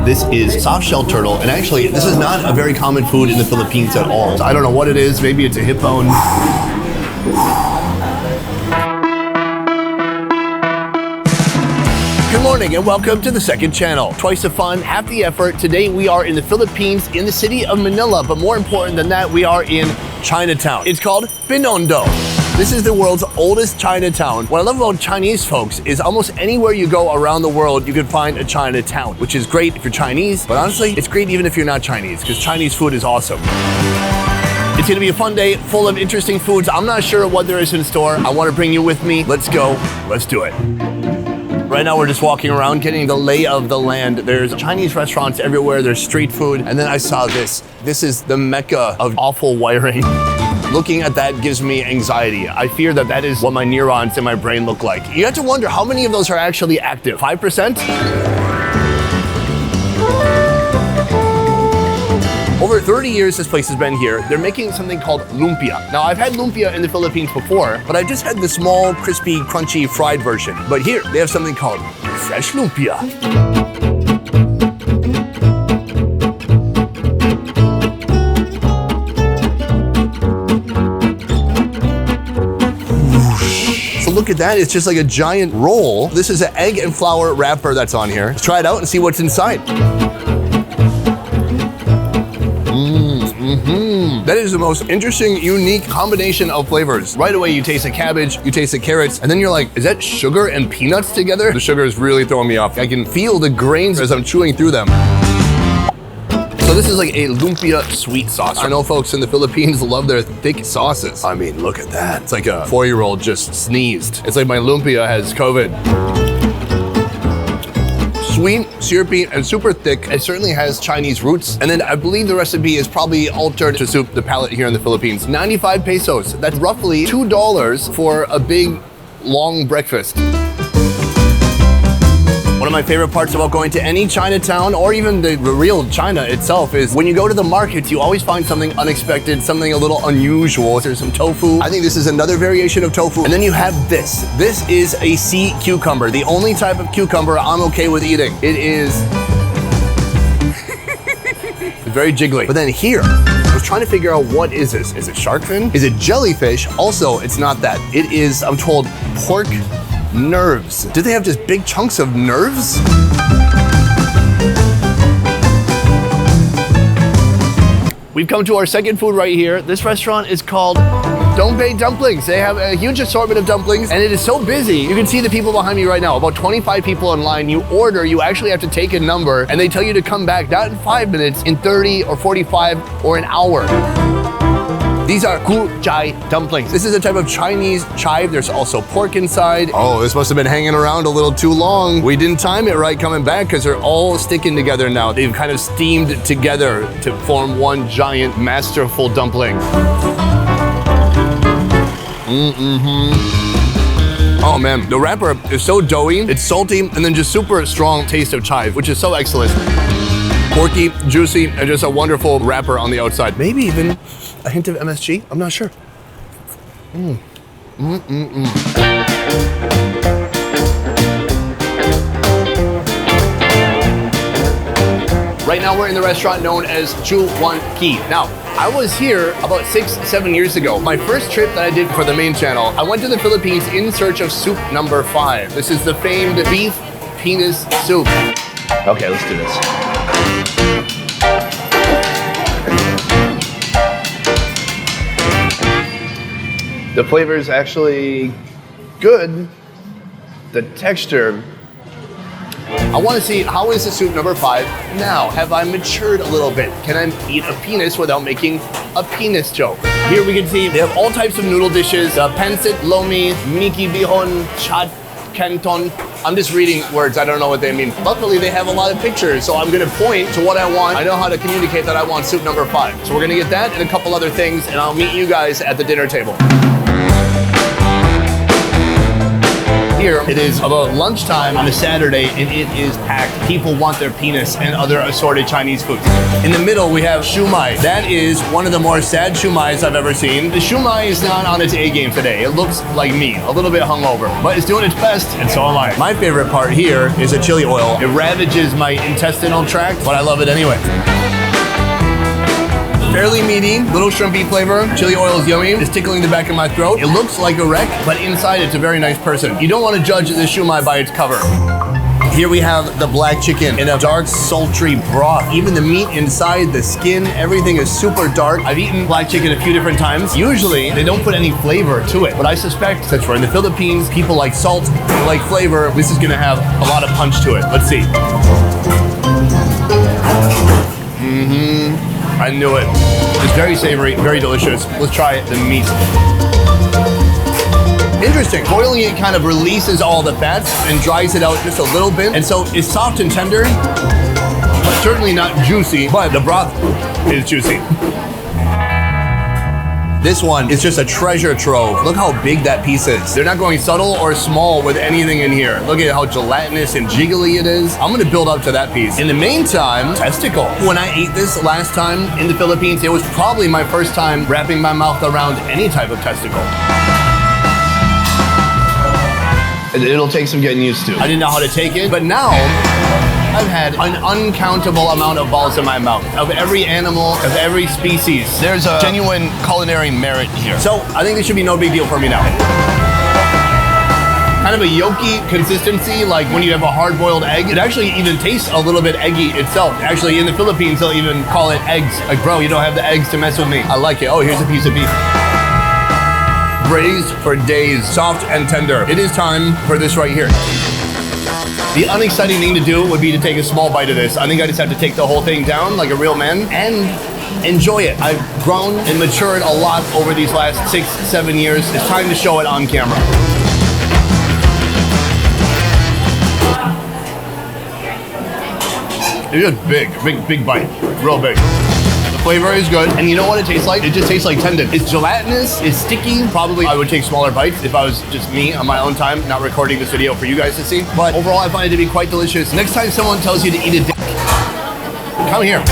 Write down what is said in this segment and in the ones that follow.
This is soft shell turtle, and actually, this is not a very common food in the Philippines at all. I don't know what it is. Maybe it's a hip bone. Good morning and welcome to the second channel. Twice the fun, half the effort. Today we are in the Philippines, in the city of Manila, but more important than that, we are in Chinatown. It's called Binondo. This is the world's oldest Chinatown. What I love about Chinese folks is almost anywhere you go around the world, you can find a Chinatown, which is great if you're Chinese, but honestly, it's great even if you're not Chinese, because Chinese food is awesome. It's gonna be a fun day full of interesting foods. I'm not sure what there is in store. I wanna bring you with me. Let's go, let's do it. Right now we're just walking around getting the lay of the land. There's Chinese restaurants everywhere, there's street food, and then I saw this. This is the mecca of awful wiring. Looking at that gives me anxiety. I fear that that is what my neurons in my brain look like. You have to wonder how many of those are actually active. 5%? Over 30 years this place has been here. They're making something called Lumpia. Now I've had Lumpia in the Philippines before, but I just had the small, crispy, crunchy, fried version. But here, they have something called fresh Lumpia. So look at that, it's just like a giant roll. This is an egg and flour wrapper that's on here. Let's try it out and see what's inside. That is the most interesting, unique combination of flavors. Right away, you taste the cabbage, you taste the carrots, and then you're like, is that sugar and peanuts together? The sugar is really throwing me off. I can feel the grains as I'm chewing through them. So this is like a lumpia sweet sauce. I know folks in the Philippines love their thick sauces. I mean, look at that. It's like a 4-year-old just sneezed. It's like my lumpia has COVID. Sweet, syrupy, and super thick. It certainly has Chinese roots. And then I believe the recipe is probably altered to suit the palate here in the Philippines. 95 pesos. That's roughly $2 for a big, long breakfast. One of my favorite parts about going to any Chinatown or even the real China itself is when you go to the markets, you always find something unexpected, something a little unusual. There's some tofu. I think this is another variation of tofu. And then you have this. This is a sea cucumber, the only type of cucumber I'm okay with eating. It is very jiggly. But then here, I was trying to figure out what is this? Is it shark fin? Is it jellyfish? Also, it's not that. It is, I'm told, pork nerves. Do they have just big chunks of nerves? We've come to our second food right here. This restaurant is called Dumplings. They have a huge assortment of dumplings, and it is so busy. You can see the people behind me right now, about 25 people in line. You order, you actually have to take a number, and they tell you to come back, not in 5 minutes, in 30 or 45 or an hour. These are guzhai dumplings. This is a type of Chinese chive. There's also pork inside. Oh, this must have been hanging around a little too long. We didn't time it right coming back because they're all sticking together now. They've kind of steamed together to form one giant masterful dumpling. Oh man, the wrapper is so doughy, it's salty, and then just super strong taste of chive, which is so excellent. Porky, juicy, and just a wonderful wrapper on the outside. Maybe even a hint of MSG? I'm not sure. Right now we're in the restaurant known as Ki. Now, I was here about 6-7 years ago. My first trip that I did for the main channel, I went to the Philippines in search of soup number 5. This is the famed beef penis soup. Okay, let's do this. The flavor is actually good. The texture, I want to see how is the soup number 5 now? Have I matured a little bit? Can I eat a penis without making a penis joke? Here we can see they have all types of noodle dishes. Pancit, lomi, miki bihon, chat canton. I'm just reading words, I don't know what they mean. Luckily, they have a lot of pictures, so I'm gonna point to what I want. I know how to communicate that I want soup number 5. So we're gonna get that and a couple other things, and I'll meet you guys at the dinner table. Here, it is about lunchtime on a Saturday, and it is packed. People want their penis and other assorted Chinese foods. In the middle, we have shumai. That is one of the more sad shumais I've ever seen. The shumai is not on its A game today. It looks like me, a little bit hungover, but it's doing its best, and so am I. My favorite part here is the chili oil. It ravages my intestinal tract, but I love it anyway. Fairly meaty, little shrimpy flavor. Chili oil is yummy. It's tickling the back of my throat. It looks like a wreck, but inside it's a very nice person. You don't want to judge this shumai by its cover. Here we have the black chicken in a dark, sultry broth. Even the meat inside, the skin, everything is super dark. I've eaten black chicken a few different times. Usually, they don't put any flavor to it, but I suspect since we're in the Philippines, people like salt, they like flavor. This is gonna have a lot of punch to it. Let's see. I knew it. It's very savory, very delicious. Let's try the meat. Interesting. Boiling it kind of releases all the fats and dries it out just a little bit. And so it's soft and tender, but certainly not juicy, but the broth is juicy. This one is just a treasure trove. Look how big that piece is. They're not going subtle or small with anything in here. Look at how gelatinous and jiggly it is. I'm gonna build up to that piece. In the meantime, testicle. When I ate this last time in the Philippines, it was probably my first time wrapping my mouth around any type of testicle. It'll take some getting used to. I didn't know how to take it, but now I've had an uncountable amount of balls in my mouth. Of every animal, of every species. There's a genuine culinary merit here. So I think this should be no big deal for me now. Kind of a yolky consistency, like when you have a hard-boiled egg. It actually even tastes a little bit eggy itself. Actually, in the Philippines, they'll even call it eggs. Like, bro, you don't have the eggs to mess with me. I like it. Oh, here's a piece of beef. Braised for days, soft and tender. It is time for this right here. The unexciting thing to do would be to take a small bite of this. I think I just have to take the whole thing down like a real man and enjoy it. I've grown and matured a lot over these last 6-7 years. It's time to show it on camera. It's just big bite, real big. Flavor is good, and you know what it tastes like? It just tastes like tendon. It's gelatinous, it's sticky. Probably I would take smaller bites if I was just me on my own time, not recording this video for you guys to see. But overall, I find it to be quite delicious. Next time someone tells you to eat a dick, come here.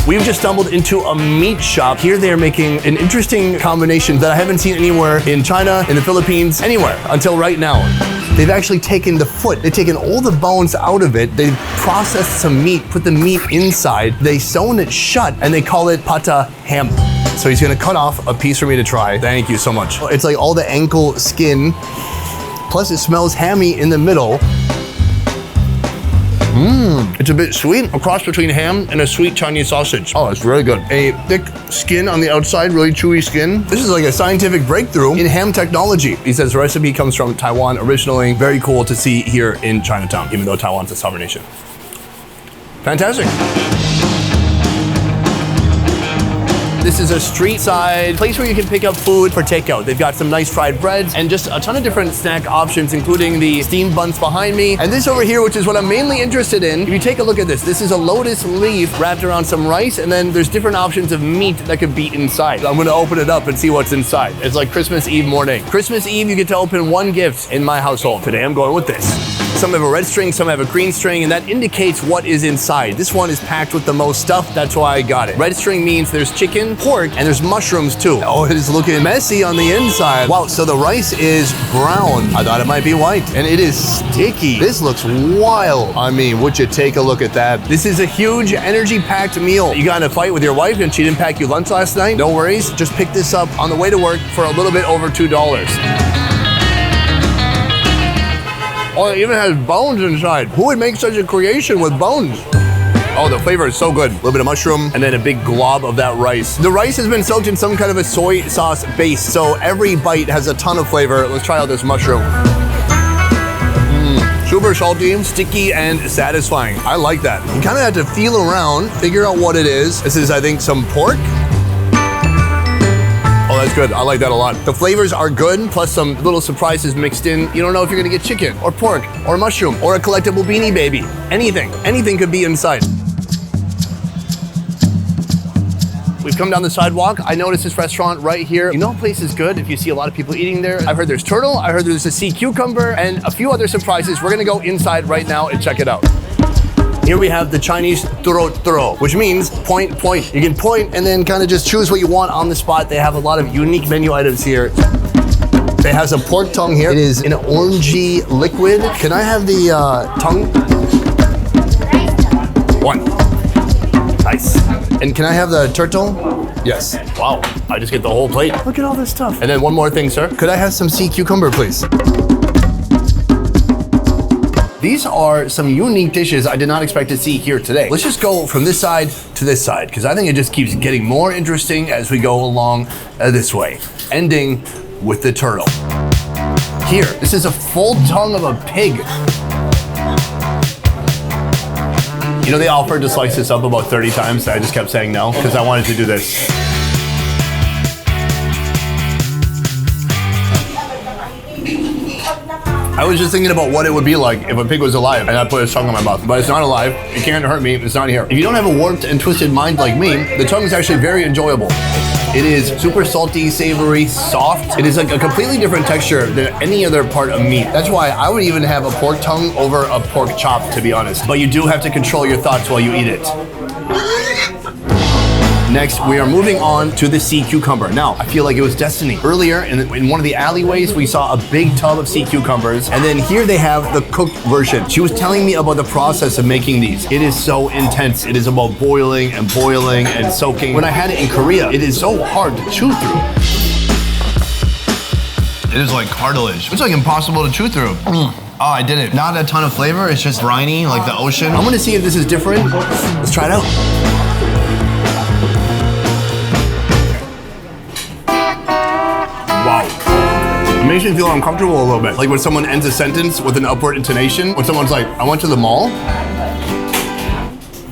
We've just stumbled into a meat shop. Here they're making an interesting combination that I haven't seen anywhere in China, in the Philippines, anywhere until right now. They've actually taken the foot. They've taken all the bones out of it. They've processed some meat, put the meat inside. They sewn it shut, and they call it pata ham. So he's gonna cut off a piece for me to try. Thank you so much. It's like all the ankle skin, plus it smells hammy in the middle. It's a bit sweet, a cross between ham and a sweet Chinese sausage. Oh, it's really good. A thick skin on the outside, really chewy skin. This is like a scientific breakthrough in ham technology. He says the recipe comes from Taiwan originally. Very cool to see here in Chinatown, even though Taiwan's a sovereign nation. Fantastic. This is a street side place where you can pick up food for takeout. They've got some nice fried breads and just a ton of different snack options, including the steamed buns behind me. And this over here, which is what I'm mainly interested in, if you take a look at this, this is a lotus leaf wrapped around some rice, and then there's different options of meat that could be inside. I'm gonna open it up and see what's inside. It's like Christmas Eve morning. Christmas Eve, you get to open one gift in my household. Today I'm going with this. Some have a red string, some have a green string, and that indicates what is inside. This one is packed with the most stuff, that's why I got it. Red string means there's chicken, pork, and there's mushrooms too. Oh, it is looking messy on the inside. Wow, so the rice is brown. I thought it might be white, and it is sticky. This looks wild. I mean, would you take a look at that? This is a huge energy-packed meal. You got in a fight with your wife and she didn't pack you lunch last night? No worries, just pick this up on the way to work for a little bit over $2. Oh, it even has bones inside. Who would make such a creation with bones? Oh, the flavor is so good. A little bit of mushroom and then a big glob of that rice. The rice has been soaked in some kind of a soy sauce base, so every bite has a ton of flavor. Let's try out this mushroom. Super salty, sticky, and satisfying. I like that. You kind of have to feel around, figure out what it is. This is, I think, some pork. Oh, that's good. I like that a lot. The flavors are good, plus some little surprises mixed in. You don't know if you're gonna get chicken, or pork, or mushroom, or a collectible Beanie Baby. Anything. Anything could be inside. We've come down the sidewalk. I noticed this restaurant right here. You know a place is good if you see a lot of people eating there. I've heard there's turtle, I heard there's a sea cucumber, and a few other surprises. We're gonna go inside right now and check it out. Here we have the Chinese turo, which means point, point. You can point and then kind of just choose what you want on the spot. They have a lot of unique menu items here. They have some pork tongue here. It is an orangey liquid. Can I have the tongue? One. Nice. And can I have the turtle? Yes. Wow, I just get the whole plate. Look at all this stuff. And then one more thing, sir. Could I have some sea cucumber, please? These are some unique dishes I did not expect to see here today. Let's just go from this side to this side, because I think it just keeps getting more interesting as we go along this way, ending with the turtle. Here, this is a full tongue of a pig. You know, they offered to slice this up about 30 times, I just kept saying no, because I wanted to do this. I was just thinking about what it would be like if a pig was alive and I put its tongue in my mouth. But it's not alive, it can't hurt me, it's not here. If you don't have a warped and twisted mind like me, the tongue is actually very enjoyable. It is super salty, savory, soft. It is like a completely different texture than any other part of meat. That's why I would even have a pork tongue over a pork chop, to be honest. But you do have to control your thoughts while you eat it. Next, we are moving on to the sea cucumber. Now, I feel like it was destiny. Earlier, in one of the alleyways, we saw a big tub of sea cucumbers, and then here they have the cooked version. She was telling me about the process of making these. It is so intense. It is about boiling and boiling and soaking. When I had it in Korea, it is so hard to chew through. It is like cartilage. It's like impossible to chew through. Oh, I did it. Not a ton of flavor, it's just briny, like the ocean. I'm gonna see if this is different. Let's try it out. Wow. It makes me feel uncomfortable a little bit. Like when someone ends a sentence with an upward intonation, when someone's like, I went to the mall,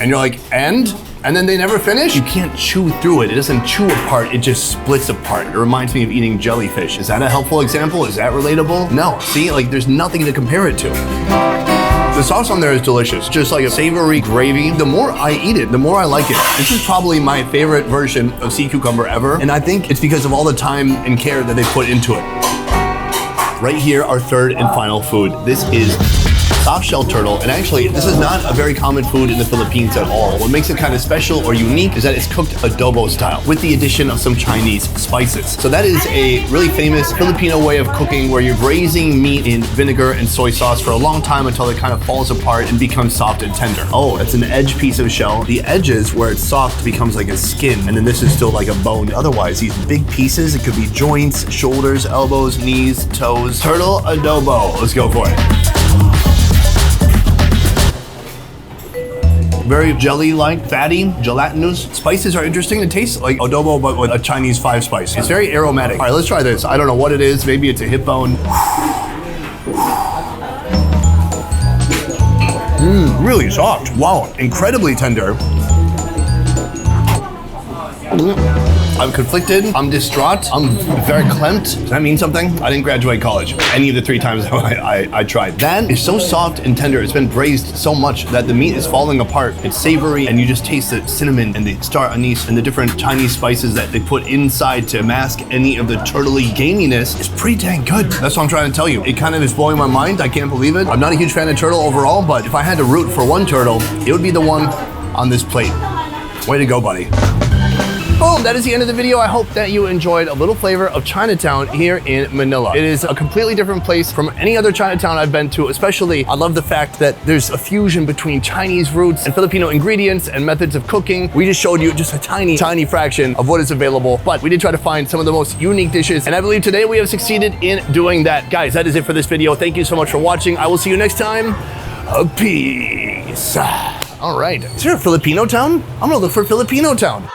and you're like, and then they never finish? You can't chew through it. It doesn't chew apart, it just splits apart. It reminds me of eating jellyfish. Is that a helpful example? Is that relatable? No, see, like there's nothing to compare it to. The sauce on there is delicious, just like a savory gravy. The more I eat it, the more I like it. This is probably my favorite version of sea cucumber ever, and I think it's because of all the time and care that they put into it. Right here, our third and final food. This is soft shell turtle, and actually, this is not a very common food in the Philippines at all. What makes it kind of special or unique is that it's cooked adobo style with the addition of some Chinese spices. So that is a really famous Filipino way of cooking where you're braising meat in vinegar and soy sauce for a long time until it kind of falls apart and becomes soft and tender. Oh, it's an edge piece of shell. The edges where it's soft becomes like a skin, and then this is still like a bone. Otherwise, these big pieces, it could be joints, shoulders, elbows, knees, toes. Turtle adobo. Let's go for it. Very jelly-like, fatty, gelatinous. Spices are interesting. It tastes like adobo, but with a Chinese 5-spice. It's very aromatic. All right, let's try this. I don't know what it is. Maybe it's a hip bone. Really soft. Wow, incredibly tender. I'm conflicted, I'm distraught, I'm very clamped. Does that mean something? I didn't graduate college. Any of the 3 times I tried. That is so soft and tender. It's been braised so much that the meat is falling apart. It's savory, and you just taste the cinnamon and the star anise and the different Chinese spices that they put inside to mask any of the turtley gaminess. It's pretty dang good. That's what I'm trying to tell you. It kind of is blowing my mind. I can't believe it. I'm not a huge fan of turtle overall, but if I had to root for one turtle, it would be the one on this plate. Way to go, buddy. Boom, that is the end of the video. I hope that you enjoyed a little flavor of Chinatown here in Manila. It is a completely different place from any other Chinatown I've been to, especially I love the fact that there's a fusion between Chinese roots and Filipino ingredients and methods of cooking. We just showed you just a tiny fraction of what is available, but we did try to find some of the most unique dishes, and I believe today we have succeeded in doing that. Guys, that is it for this video. Thank you so much for watching. I will see you next time. Peace. All right, is there a Filipino town? I'm gonna look for Filipino town.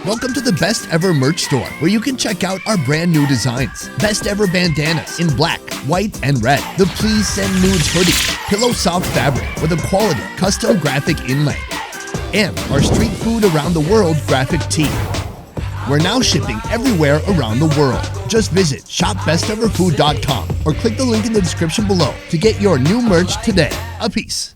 Welcome to the Best Ever merch store, where you can check out our brand new designs. Best Ever bandanas in black, white, and red. The Please Send Nudes hoodie, pillow soft fabric with a quality custom graphic inlay. And our street food around the world graphic tee. We're now shipping everywhere around the world. Just visit shopbesteverfood.com or click the link in the description below to get your new merch today. A peace.